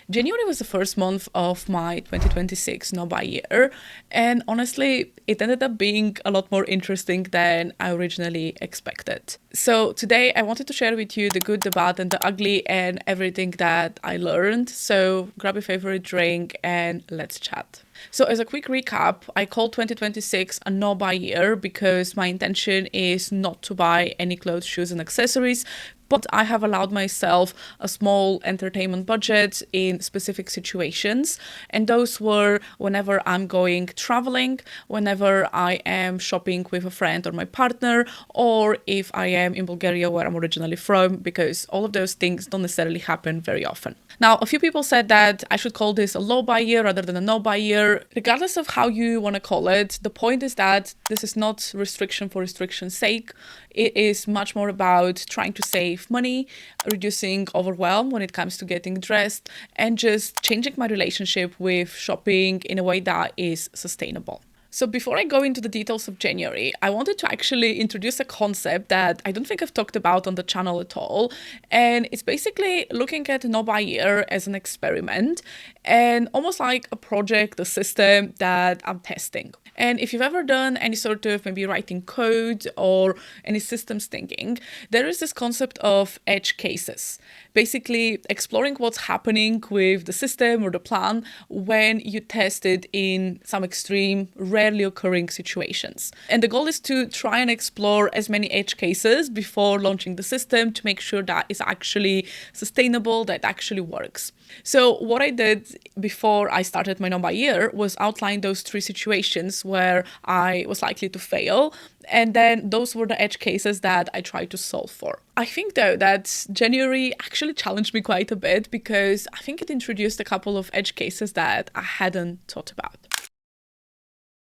January was the first month of my 2026 no buy year, and honestly, it ended up being a lot more interesting than I originally expected. So today I wanted to share with you the good, the bad, and the ugly, and everything that I learned. So grab your favorite drink and let's chat. So as a quick recap, I call 2026 a no buy year because my intention is not to buy any clothes, shoes, and accessories, but I have allowed myself a small entertainment budget in specific situations. And those were whenever I'm going traveling, whenever I am shopping with a friend or my partner, or if I am in Bulgaria, where I'm originally from, because all of those things don't necessarily happen very often. Now, a few people said that I should call this a low buy year rather than a no buy year. Regardless of how you want to call it, the point is that this is not restriction for restriction's sake. It is much more about trying to save money, reducing overwhelm when it comes to getting dressed, and just changing my relationship with shopping in a way that is sustainable. So before I go into the details of January, I wanted to actually introduce a concept that I don't think I've talked about on the channel at all. And it's basically looking at no buy year as an experiment and almost like a project, a system that I'm testing. And if you've ever done any sort of maybe writing code or any systems thinking, there is this concept of edge cases. Basically exploring what's happening with the system or the plan when you test it in some extreme, rarely occurring situations. And the goal is to try and explore as many edge cases before launching the system to make sure that it's actually sustainable, that it actually works. So what I did before I started my no buy year was outline those three situations where I was likely to fail. And then those were the edge cases that I tried to solve for. I think though that January actually challenged me quite a bit because I think it introduced a couple of edge cases that I hadn't thought about.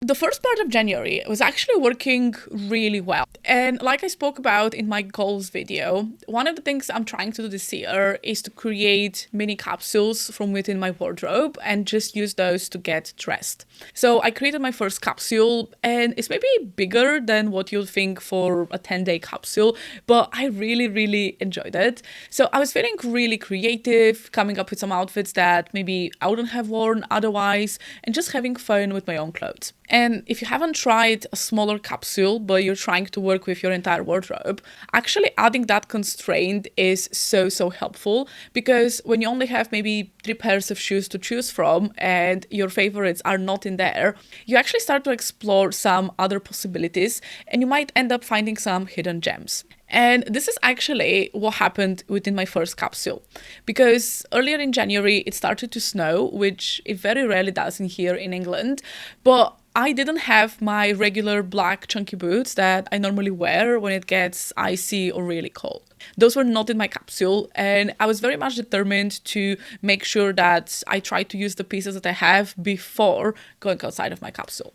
The first part of January was actually working really well. And like I spoke about in my goals video, one of the things I'm trying to do this year is to create mini capsules from within my wardrobe and just use those to get dressed. So I created my first capsule and it's maybe bigger than what you'll think for a 10-day capsule, but I really enjoyed it. So I was feeling really creative, coming up with some outfits that maybe I wouldn't have worn otherwise, and just having fun with my own clothes. And if you haven't tried a smaller capsule, but you're trying to work with your entire wardrobe, actually adding that constraint is so helpful, because when you only have maybe 3 pairs of shoes to choose from and your favorites are not in there, you actually start to explore some other possibilities and you might end up finding some hidden gems. And this is actually what happened within my first capsule, because earlier in January it started to snow, which it very rarely does in here in England, but I didn't have my regular black chunky boots that I normally wear when it gets icy or really cold. Those were not in my capsule, and I was very much determined to make sure that I tried to use the pieces that I have before going outside of my capsule.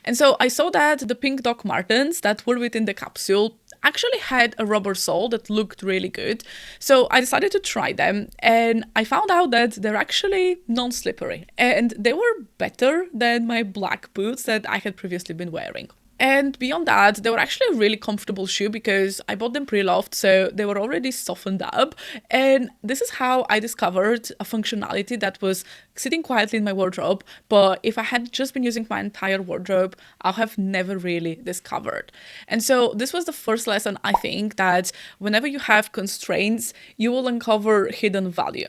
And so I saw that the pink Doc Martens that were within the capsule actually had a rubber sole that looked really good. So I decided to try them, and I found out that they're actually non-slippery and they were better than my black boots that I had previously been wearing. And beyond that, they were actually a really comfortable shoe because I bought them pre-loved, so they were already softened up. And this is how I discovered a functionality that was sitting quietly in my wardrobe, but if I had just been using my entire wardrobe, I'll have never really discovered. And so this was the first lesson, I think, that whenever you have constraints, you will uncover hidden value.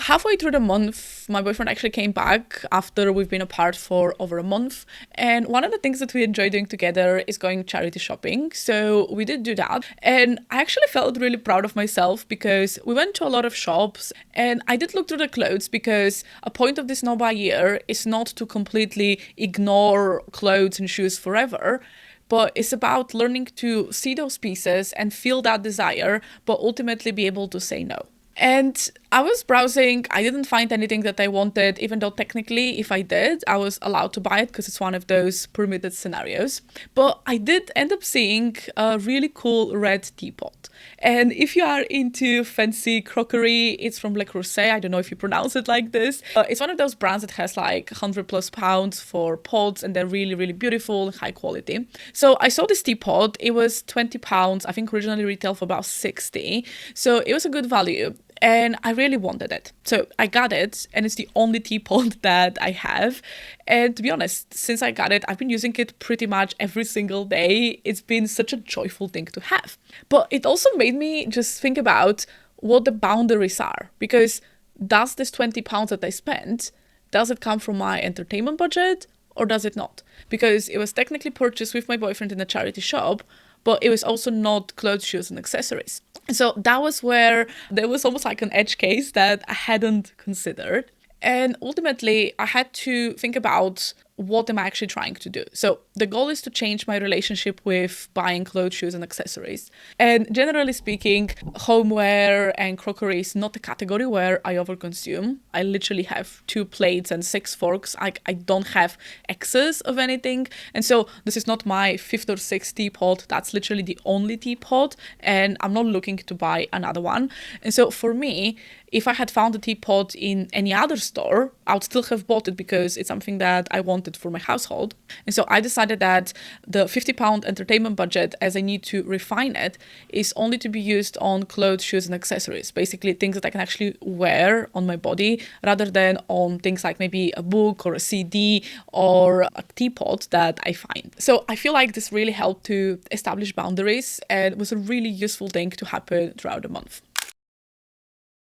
Halfway through the month, my boyfriend actually came back after we've been apart for over a month. And one of the things that we enjoy doing together is going charity shopping. So we did do that. And I actually felt really proud of myself because we went to a lot of shops and I did look through the clothes, because a point of this no buy year is not to completely ignore clothes and shoes forever, but it's about learning to see those pieces and feel that desire, but ultimately be able to say no. And I was browsing, I didn't find anything that I wanted, even though technically if I did, I was allowed to buy it because it's one of those permitted scenarios. But I did end up seeing a really cool red teapot. And if you are into fancy crockery, it's from Le Creuset. I don't know if you pronounce it like this. It's one of those brands that has like 100+ pounds for pots, and they're really beautiful, high quality. So I saw this teapot, it was £20. I think originally retail for about 60. So it was a good value. and I really wanted it. So I got it, and it's the only teapot that I have. And to be honest, since I got it, I've been using it pretty much every single day. It's been such a joyful thing to have. But it also made me just think about what the boundaries are, because does this £20 that I spent, does it come from my entertainment budget or does it not? Because it was technically purchased with my boyfriend in a charity shop, but it was also not clothes, shoes, and accessories. And so that was where there was almost like an edge case that I hadn't considered. And ultimately, I had to think about what am I actually trying to do. So the goal is to change my relationship with buying clothes, shoes, and accessories. And generally speaking, homeware and crockery is not a category where I overconsume. I literally have 2 plates and 6 forks. I don't have excess of anything. And so this is not my 5th or 6th teapot. That's literally the only teapot. And I'm not looking to buy another one. And so for me, if I had found a teapot in any other store, I would still have bought it because it's something that I wanted for my household. And so I decided that the £50 entertainment budget, as I need to refine it, is only to be used on clothes, shoes, and accessories. Basically things that I can actually wear on my body rather than on things like maybe a book or a CD or a teapot that I find. So I feel like this really helped to establish boundaries and was a really useful thing to happen throughout the month.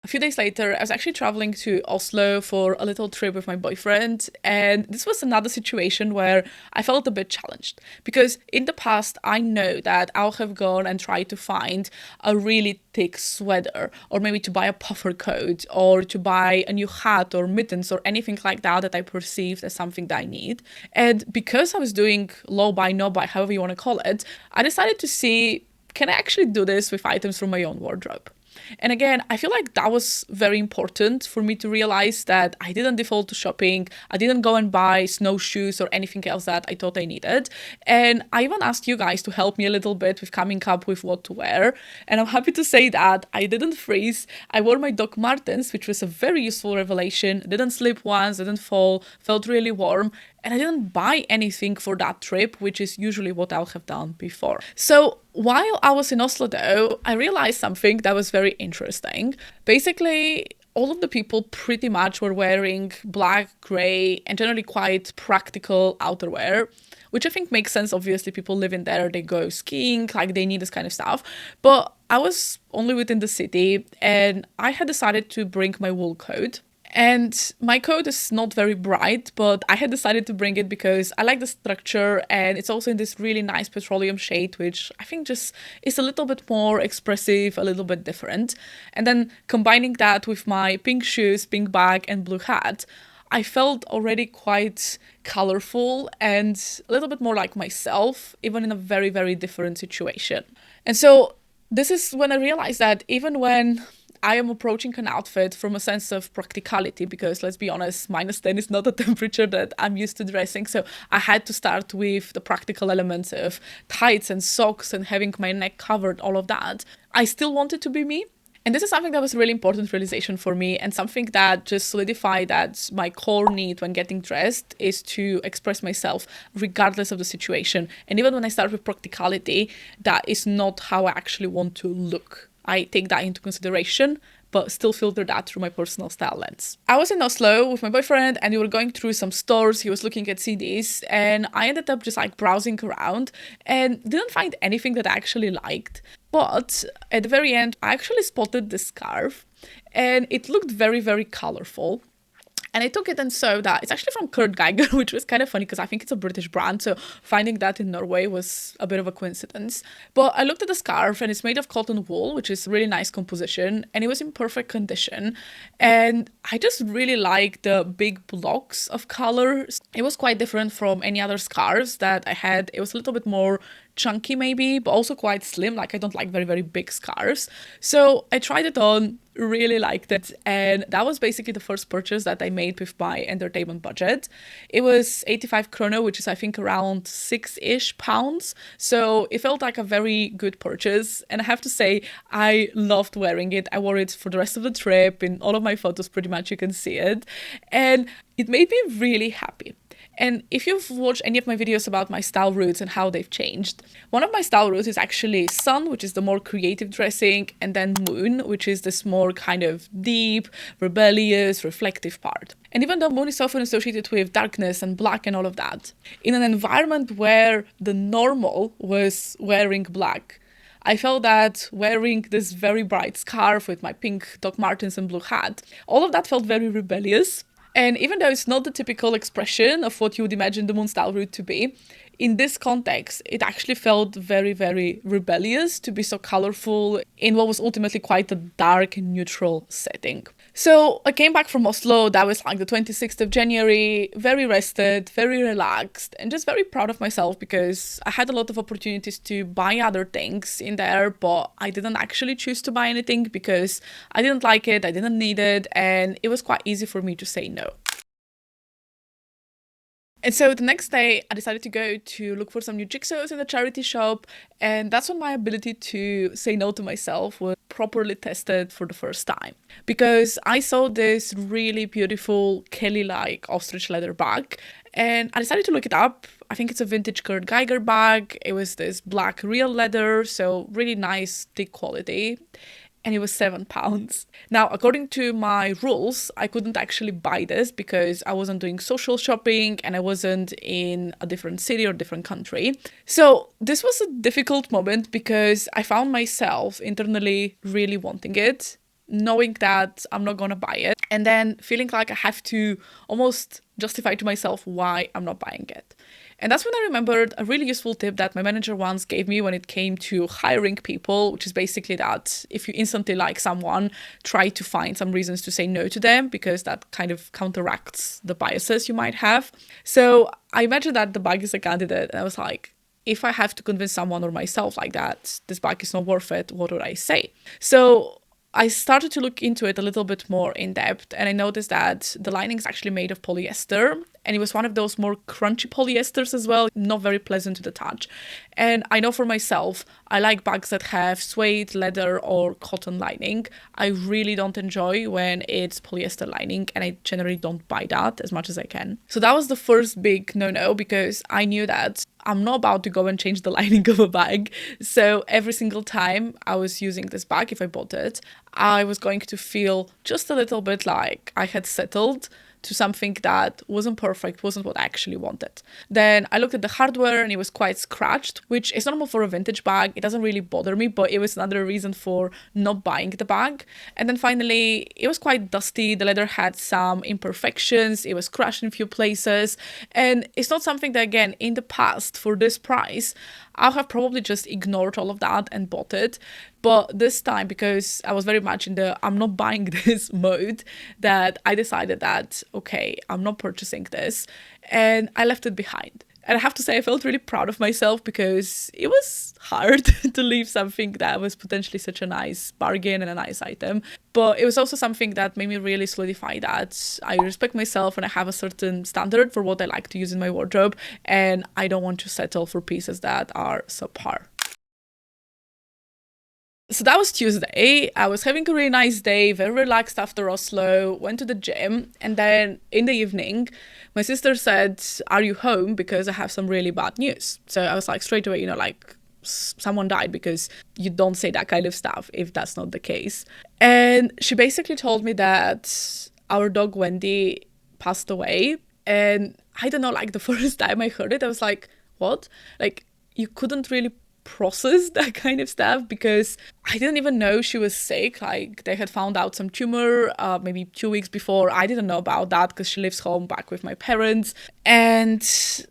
A few days later, I was actually traveling to Oslo for a little trip with my boyfriend, and this was another situation where I felt a bit challenged because in the past I know that I'll have gone and tried to find a really thick sweater, or maybe to buy a puffer coat, or to buy a new hat or mittens or anything like that that I perceived as something that I need. And because I was doing low buy, no buy, however you want to call it, I decided to see, can I actually do this with items from my own wardrobe? And again, I feel like that was very important for me to realize that I didn't default to shopping. I didn't go and buy snowshoes or anything else that I thought I needed. And I even asked you guys to help me a little bit with coming up with what to wear. And I'm happy to say that I didn't freeze. I wore my Doc Martens, which was a very useful revelation. Didn't slip once, didn't fall, felt really warm. And I didn't buy anything for that trip, which is usually what I'll have done before. So while I was in Oslo though, I realized something that was very interesting. Basically, all of the people pretty much were wearing black, grey, and generally quite practical outerwear, which I think makes sense. Obviously, people live in there, they go skiing, like they need this kind of stuff. But I was only within the city and I had decided to bring my wool coat. And my coat is not very bright, but I had decided to bring it because I like the structure and it's also in this really nice petroleum shade, which I think just is a little bit more expressive, a little bit different. And then combining that with my pink shoes, pink bag and blue hat, I felt already quite colorful and a little bit more like myself, even in a very, very different situation. And so this is when I realized that even when I am approaching an outfit from a sense of practicality, because let's be honest, -10 is not a temperature that I'm used to dressing. So I had to start with the practical elements of tights and socks and having my neck covered, all of that. I still wanted to be me. And this is something that was a really important realization for me and something that just solidified that my core need when getting dressed is to express myself regardless of the situation. And even when I start with practicality, that is not how I actually want to look. I take that into consideration, but still filter that through my personal style lens. I was in Oslo with my boyfriend and we were going through some stores. He was looking at CDs and I ended up just like browsing around and didn't find anything that I actually liked. But at the very end, I actually spotted this scarf and it looked very, very colorful. And I took it and saw that it's actually from Kurt Geiger, which was kind of funny because I think it's a British brand. So finding that in Norway was a bit of a coincidence. But I looked at the scarf and it's made of cotton wool, which is a really nice composition. And it was in perfect condition. And I just really liked the big blocks of colors. It was quite different from any other scarves that I had. It was a little bit more chunky maybe, but also quite slim. Like I don't like very, very big scarves. So I tried it on, really liked it. And that was basically the first purchase that I made with my entertainment budget. It was 85 kroner, which is I think around 6-ish pounds. So it felt like a very good purchase. And I have to say, I loved wearing it. I wore it for the rest of the trip. In all of my photos, pretty much you can see it. And it made me really happy. And if you've watched any of my videos about my style routes and how they've changed, one of my style routes is actually sun, which is the more creative dressing, and then moon, which is this more kind of deep, rebellious, reflective part. And even though moon is often associated with darkness and black and all of that, in an environment where the normal was wearing black, I felt that wearing this very bright scarf with my pink Doc Martens and blue hat, all of that felt very rebellious. And even though it's not the typical expression of what you would imagine the moon style route to be, in this context, it actually felt very, very rebellious to be so colorful in what was ultimately quite a dark and neutral setting. So I came back from Oslo, that was like the 26th of January, very rested, very relaxed, and just very proud of myself because I had a lot of opportunities to buy other things in there, but I didn't actually choose to buy anything because I didn't like it, I didn't need it, and it was quite easy for me to say no. And so the next day, I decided to go to look for some new jigsaws in the charity shop. And that's when my ability to say no to myself was properly tested for the first time. Because I saw this really beautiful Kelly-like ostrich leather bag. And I decided to look it up. I think it's a vintage Kurt Geiger bag. It was this black real leather, so really nice, thick quality. And it was £7. Now, according to my rules, I couldn't actually buy this because I wasn't doing social shopping and I wasn't in a different city or different country. So this was a difficult moment because I found myself internally really wanting it, knowing that I'm not gonna buy it, and then feeling like I have to almost justify to myself why I'm not buying it. And that's when I remembered a really useful tip that my manager once gave me when it came to hiring people, which is basically that if you instantly like someone, try to find some reasons to say no to them because that kind of counteracts the biases you might have. So I imagined that the bag is a candidate, and I was like, if I have to convince someone or myself like that, this bag is not worth it, what would I say? So I started to look into it a little bit more in depth, and I noticed that the lining is actually made of polyester, and it was one of those more crunchy polyesters as well, not very pleasant to the touch. And I know for myself, I like bags that have suede, leather, or cotton lining. I really don't enjoy when it's polyester lining, and I generally don't buy that as much as I can. So that was the first big no-no, because I knew that I'm not about to go and change the lining of a bag. So every single time I was using this bag, if I bought it, I was going to feel just a little bit like I had settled to something that wasn't perfect, wasn't what I actually wanted. Then I looked at the hardware and it was quite scratched, which is normal for a vintage bag. It doesn't really bother me, but it was another reason for not buying the bag. And then finally, it was quite dusty. The leather had some imperfections. It was crushed in a few places. And it's not something that, again, in the past, for this price, I'll have probably just ignored all of that and bought it. But this time, because I was very much in the I'm not buying this mode, that I decided that, okay, I'm not purchasing this. And I left it behind. And I have to say, I felt really proud of myself because it was hard to leave something that was potentially such a nice bargain and a nice item. But it was also something that made me really solidify that I respect myself and I have a certain standard for what I like to use in my wardrobe. And I don't want to settle for pieces that are subpar. So that was Tuesday. I was having a really nice day, very relaxed after Oslo, went to the gym, and then in the evening, my sister said, "Are you home? Because I have some really bad news." So I was like, straight away, like someone died, because you don't say that kind of stuff if that's not the case. And she basically told me that our dog Wendy passed away. And I don't know, like the first time I heard it, I was like, what? Like, you couldn't really process that kind of stuff because I didn't even know she was sick. Like, they had found out some tumor maybe 2 weeks before. I didn't know about that because she lives home back with my parents, and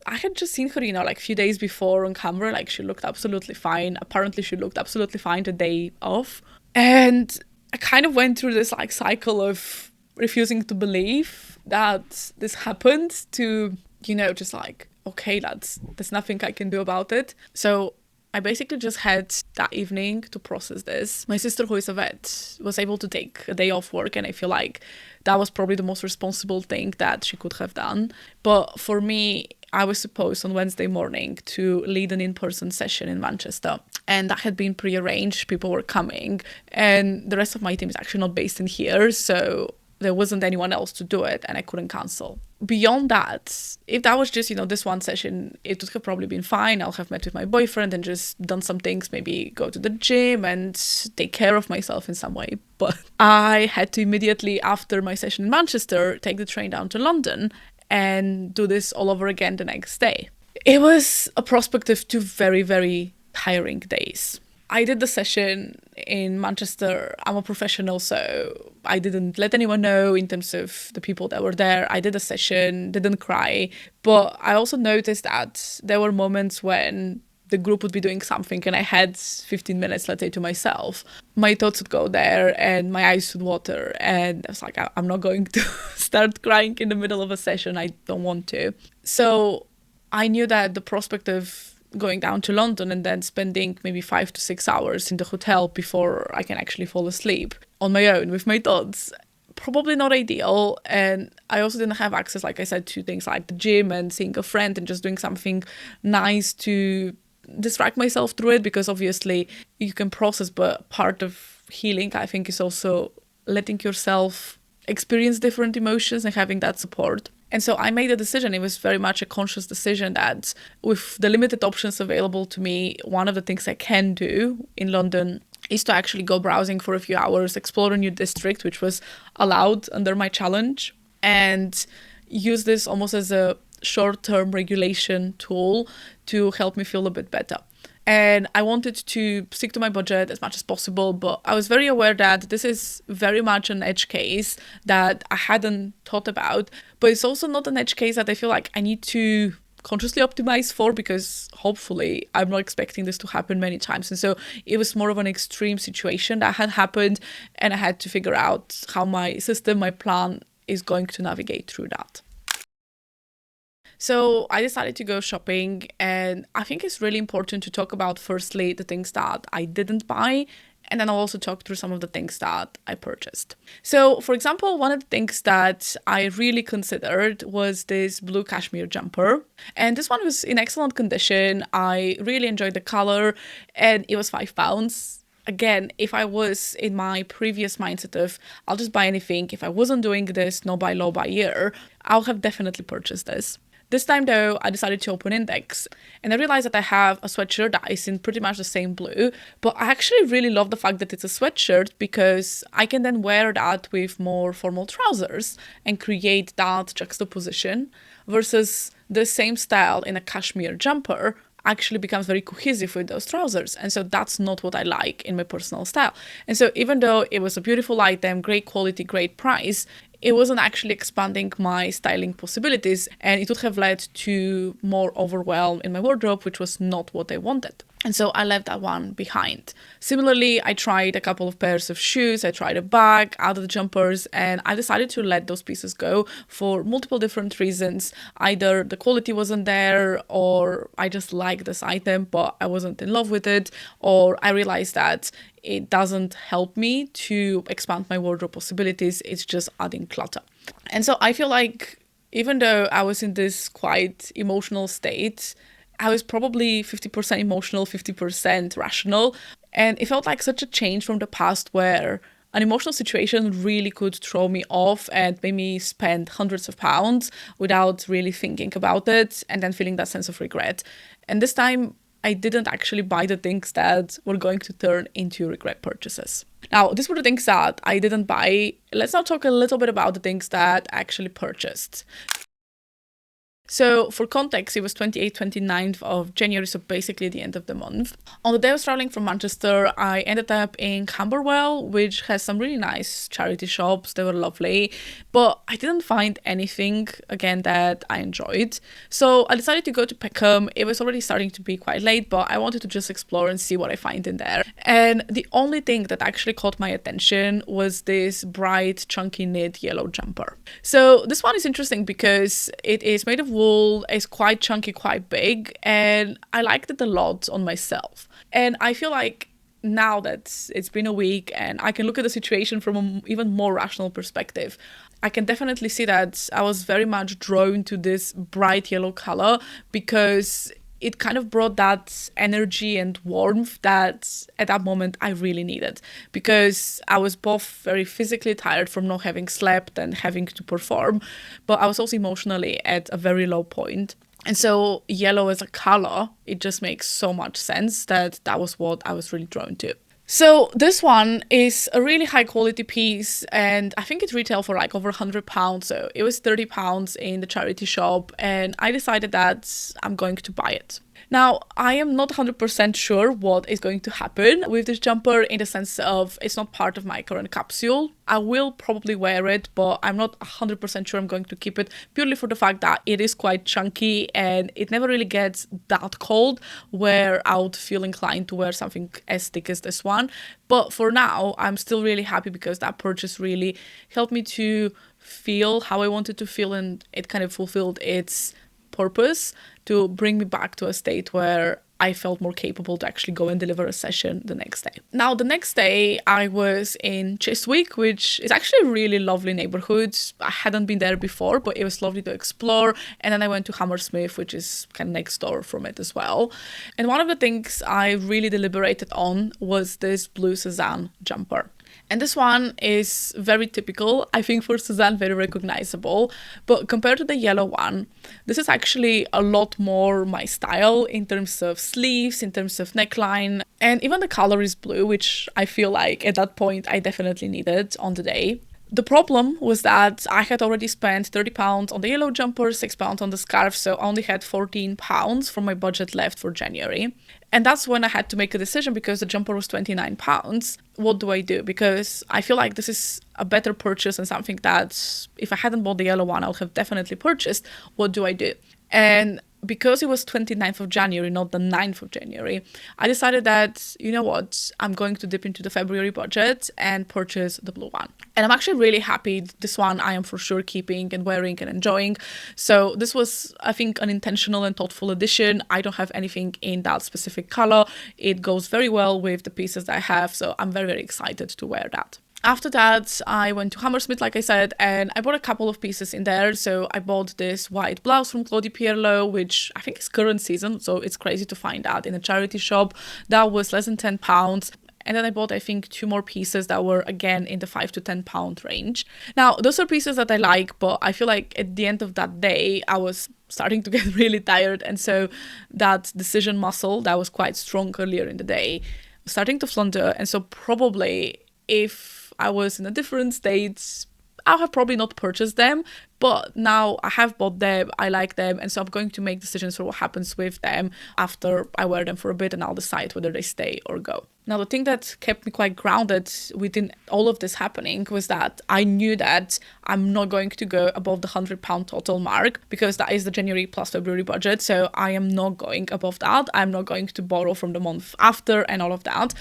I had just seen her like a few days before on camera. Like, she looked absolutely fine. Apparently she looked absolutely fine the day off, and I kind of went through this like cycle of refusing to believe that this happened to just like, okay, there's nothing I can do about it. So I basically just had that evening to process this. My sister, who is a vet, was able to take a day off work, and I feel like that was probably the most responsible thing that she could have done. But for me, I was supposed on Wednesday morning to lead an in-person session in Manchester, and that had been pre-arranged. People were coming, and the rest of my team is actually not based in here, so there wasn't anyone else to do it and I couldn't cancel. Beyond that, if that was just, this one session, it would have probably been fine. I'll have met with my boyfriend and just done some things, maybe go to the gym and take care of myself in some way. But I had to immediately, after my session in Manchester, take the train down to London and do this all over again the next day. It was a prospect of 2 very, very tiring days. I did the session in Manchester. I'm a professional, so I didn't let anyone know in terms of the people that were there. I did a session, didn't cry, but I also noticed that there were moments when the group would be doing something and I had 15 minutes, let's say, to myself. My thoughts would go there and my eyes would water, and I was like, I'm not going to start crying in the middle of a session. I don't want to. So I knew that the prospect of going down to London and then spending maybe 5 to 6 hours in the hotel before I can actually fall asleep on my own with my thoughts, probably not ideal. And I also didn't have access, like I said, to things like the gym and seeing a friend and just doing something nice to distract myself through it, because obviously you can process, but part of healing, I think, is also letting yourself experience different emotions and having that support. And so I made a decision. It was very much a conscious decision that with the limited options available to me, one of the things I can do in London is to actually go browsing for a few hours, explore a new district, which was allowed under my challenge, and use this almost as a short-term regulation tool to help me feel a bit better. And I wanted to stick to my budget as much as possible, but I was very aware that this is very much an edge case that I hadn't thought about. But it's also not an edge case that I feel like I need to consciously optimize for, because hopefully I'm not expecting this to happen many times. And so it was more of an extreme situation that had happened, and I had to figure out how my system, my plan is going to navigate through that. So I decided to go shopping, and I think it's really important to talk about, firstly, the things that I didn't buy, and then I'll also talk through some of the things that I purchased. So, for example, one of the things that I really considered was this blue cashmere jumper. And this one was in excellent condition. I really enjoyed the color, and it was £5. Again, if I was in my previous mindset of I'll just buy anything, if I wasn't doing this no buy low buy year, I'll have definitely purchased this. This time though, I decided to open Index, and I realized that I have a sweatshirt that is in pretty much the same blue, but I actually really love the fact that it's a sweatshirt, because I can then wear that with more formal trousers and create that juxtaposition, versus the same style in a cashmere jumper actually becomes very cohesive with those trousers. And so that's not what I like in my personal style. And so even though it was a beautiful item, great quality, great price, it wasn't actually expanding my styling possibilities, and it would have led to more overwhelm in my wardrobe, which was not what I wanted. And so I left that one behind. Similarly, I tried a couple of pairs of shoes, I tried a bag, other jumpers, and I decided to let those pieces go for multiple different reasons. Either the quality wasn't there, or I just liked this item, but I wasn't in love with it, or I realized that it doesn't help me to expand my wardrobe possibilities, it's just adding clutter. And so I feel like even though I was in this quite emotional state, I was probably 50% emotional, 50% rational. And it felt like such a change from the past, where an emotional situation really could throw me off and make me spend hundreds of pounds without really thinking about it, and then feeling that sense of regret. And this time, I didn't actually buy the things that were going to turn into regret purchases. Now, these were the things that I didn't buy. Let's now talk a little bit about the things that I actually purchased. So for context, it was 28th, 29th of January, so basically the end of the month. On the day I was traveling from Manchester, I ended up in Camberwell, which has some really nice charity shops. They were lovely, but I didn't find anything, again, that I enjoyed. So I decided to go to Peckham. It was already starting to be quite late, but I wanted to just explore and see what I find in there. And the only thing that actually caught my attention was this bright, chunky knit yellow jumper. So this one is interesting because it is made of wool, is quite chunky, quite big, and I liked it a lot on myself. And I feel like now that it's been a week and I can look at the situation from an even more rational perspective, I can definitely see that I was very much drawn to this bright yellow color because it kind of brought that energy and warmth that at that moment I really needed, because I was both very physically tired from not having slept and having to perform, but I was also emotionally at a very low point. And so yellow as a color, it just makes so much sense that that was what I was really drawn to. So this one is a really high quality piece, and I think it retailed for like over £100. So it was £30 in the charity shop, and I decided that I'm going to buy it. Now, I am not 100% sure what is going to happen with this jumper, in the sense of it's not part of my current capsule. I will probably wear it, but I'm not 100% sure I'm going to keep it, purely for the fact that it is quite chunky and it never really gets that cold where I would feel inclined to wear something as thick as this one. But for now, I'm still really happy because that purchase really helped me to feel how I wanted to feel, and it kind of fulfilled its purpose to bring me back to a state where I felt more capable to actually go and deliver a session the next day. Now, the next day I was in Chiswick, which is actually a really lovely neighborhood. I hadn't been there before, but it was lovely to explore. And then I went to Hammersmith, which is kind of next door from it as well. And one of the things I really deliberated on was this blue Cezanne jumper. And this one is very typical, I think, for Cezanne, very recognizable. But compared to the yellow one, this is actually a lot more my style in terms of sleeves, in terms of neckline. And even the color is blue, which I feel like at that point I definitely needed on the day. The problem was that I had already spent £30 on the yellow jumper, £6 on the scarf, so I only had £14 from my budget left for January. And that's when I had to make a decision, because the jumper was £29. What do I do? Because I feel like this is a better purchase and something that if I hadn't bought the yellow one, I would have definitely purchased. What do I do? And because it was 29th of January, not the 9th of January, I decided that, you know what, I'm going to dip into the February budget and purchase the blue one. And I'm actually really happy. This one I am for sure keeping and wearing and enjoying. So this was, I think, an intentional and thoughtful addition. I don't have anything in that specific color. It goes very well with the pieces that I have. So I'm very, very excited to wear that. After that, I went to Hammersmith, like I said, and I bought a couple of pieces in there. So I bought this white blouse from Claudie Pierlot, which I think is current season, so it's crazy to find that in a charity shop. That was less than £10. And then I bought, I think, 2 more pieces that were, again, in the £5 to £10 range. Now, those are pieces that I like, but I feel like at the end of that day, I was starting to get really tired. And so that decision muscle that was quite strong earlier in the day was starting to flounder. And so probably if I was in a different state, I have probably not purchased them, but now I have bought them, I like them, and so I'm going to make decisions for what happens with them after I wear them for a bit, and I'll decide whether they stay or go. Now, the thing that kept me quite grounded within all of this happening was that I knew that I'm not going to go above the £100 total mark, because that is the January plus February budget, so I am not going above that. I'm not going to borrow from the month after and all of that.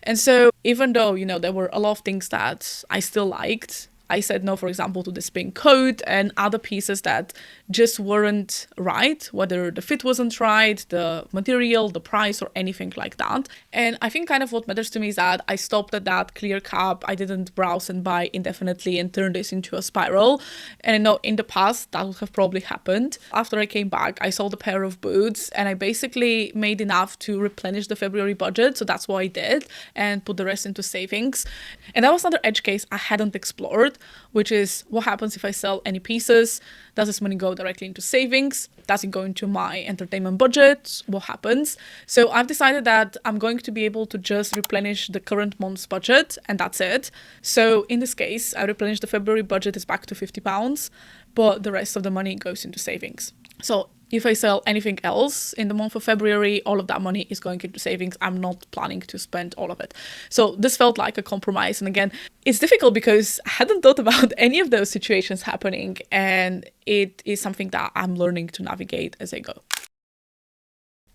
And so even though, you know, there were a lot of things that I still liked, I said no, for example, to this pink coat and other pieces that just weren't right, whether the fit wasn't right, the material, the price, or anything like that. And I think kind of what matters to me is that I stopped at that clear cap. I didn't browse and buy indefinitely and turn this into a spiral. And I know in the past that would have probably happened. After I came back, I sold a pair of boots and I basically made enough to replenish the February budget. So that's what I did, and put the rest into savings. And that was another edge case I hadn't explored, which is what happens if I sell any pieces? Does this money go directly into savings? Does it go into my entertainment budget? What happens? So I've decided that I'm going to be able to just replenish the current month's budget, and that's it. So in this case, I replenish the February budget, is back to £50, but the rest of the money goes into savings. So if I sell anything else in the month of February, all of that money is going into savings. I'm not planning to spend all of it. So this felt like a compromise. And again, it's difficult because I hadn't thought about any of those situations happening. And it is something that I'm learning to navigate as I go.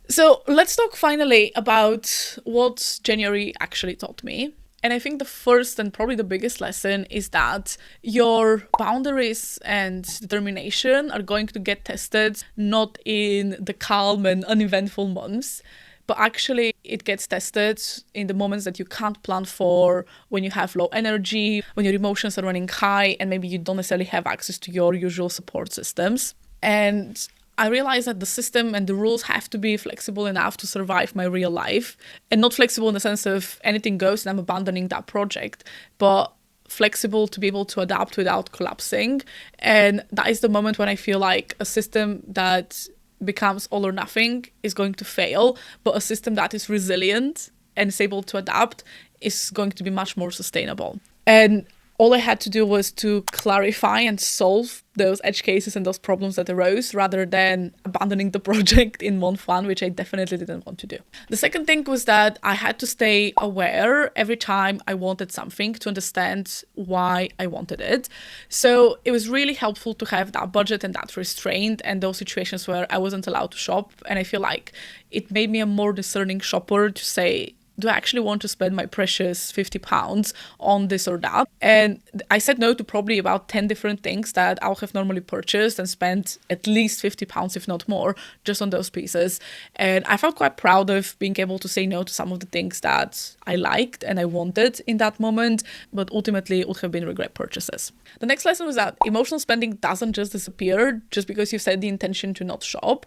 So let's talk finally about what January actually taught me. And I think the first and probably the biggest lesson is that your boundaries and determination are going to get tested not in the calm and uneventful months, but actually it gets tested in the moments that you can't plan for, when you have low energy, when your emotions are running high, and maybe you don't necessarily have access to your usual support systems. And I realized that the system and the rules have to be flexible enough to survive my real life, and not flexible in the sense of anything goes and I'm abandoning that project, but flexible to be able to adapt without collapsing. And that is the moment when I feel like a system that becomes all or nothing is going to fail, but a system that is resilient and is able to adapt is going to be much more sustainable. And all I had to do was to clarify and solve those edge cases and those problems that arose, rather than abandoning the project in month one, which I definitely didn't want to do. The second thing was that I had to stay aware every time I wanted something to understand why I wanted it. So it was really helpful to have that budget and that restraint and those situations where I wasn't allowed to shop. And I feel like it made me a more discerning shopper to say, do I actually want to spend my precious £50 on this or that? And I said no to probably about 10 different things that I'll have normally purchased and spent at least £50, if not more, just on those pieces. And I felt quite proud of being able to say no to some of the things that I liked and I wanted in that moment, but ultimately it would have been regret purchases. The next lesson was that emotional spending doesn't just disappear just because you've set the intention to not shop,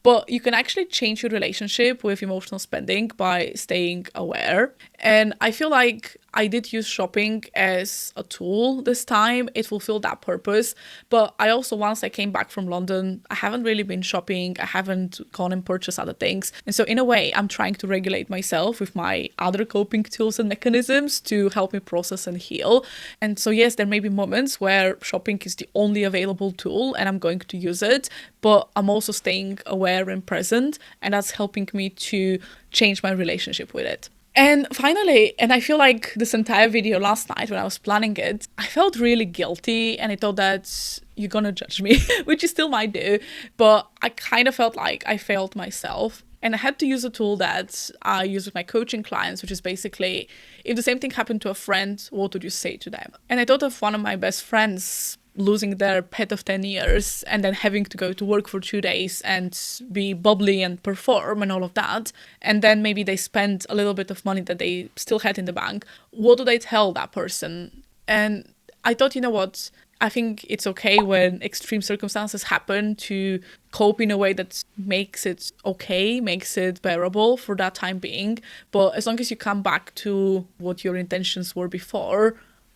but you can actually change your relationship with emotional spending by staying aware. And I feel like I did use shopping as a tool this time. It fulfilled that purpose. But I also, once I came back from London, I haven't really been shopping. I haven't gone and purchased other things. And so in a way, I'm trying to regulate myself with my other coping tools and mechanisms to help me process and heal. And so yes, there may be moments where shopping is the only available tool and I'm going to use it, but I'm also staying aware and present. And that's helping me to change my relationship with it. And finally, and I feel like this entire video last night when I was planning it, I felt really guilty and I thought that you're gonna judge me, which you still might do, but I kind of felt like I failed myself. And I had to use a tool that I use with my coaching clients, which is basically, if the same thing happened to a friend, what would you say to them? And I thought of one of my best friends losing their pet of 10 years and then having to go to work for 2 days and be bubbly and perform and all of that. And then maybe they spend a little bit of money that they still had in the bank. What do they tell that person? And I thought, you know what? I think it's okay when extreme circumstances happen to cope in a way that makes it okay, makes it bearable for that time being. But as long as you come back to what your intentions were before,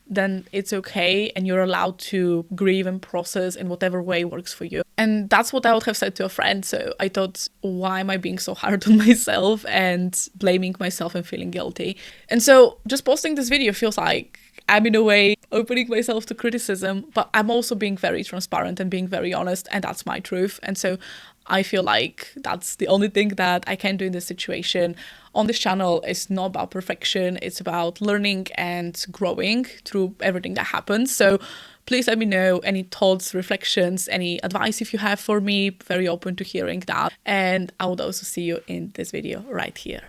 then it's okay and you're allowed to grieve and process in whatever way works for you. And that's what I would have said to a friend. So I thought, why am I being so hard on myself and blaming myself and feeling guilty? And so just posting this video feels like I'm in a way opening myself to criticism, but I'm also being very transparent and being very honest, and that's my truth. And so I feel like that's the only thing that I can do in this situation. On this channel, it's not about perfection. It's about learning and growing through everything that happens. So please let me know any thoughts, reflections, any advice if you have for me. Very open to hearing that. And I would also see you in this video right here.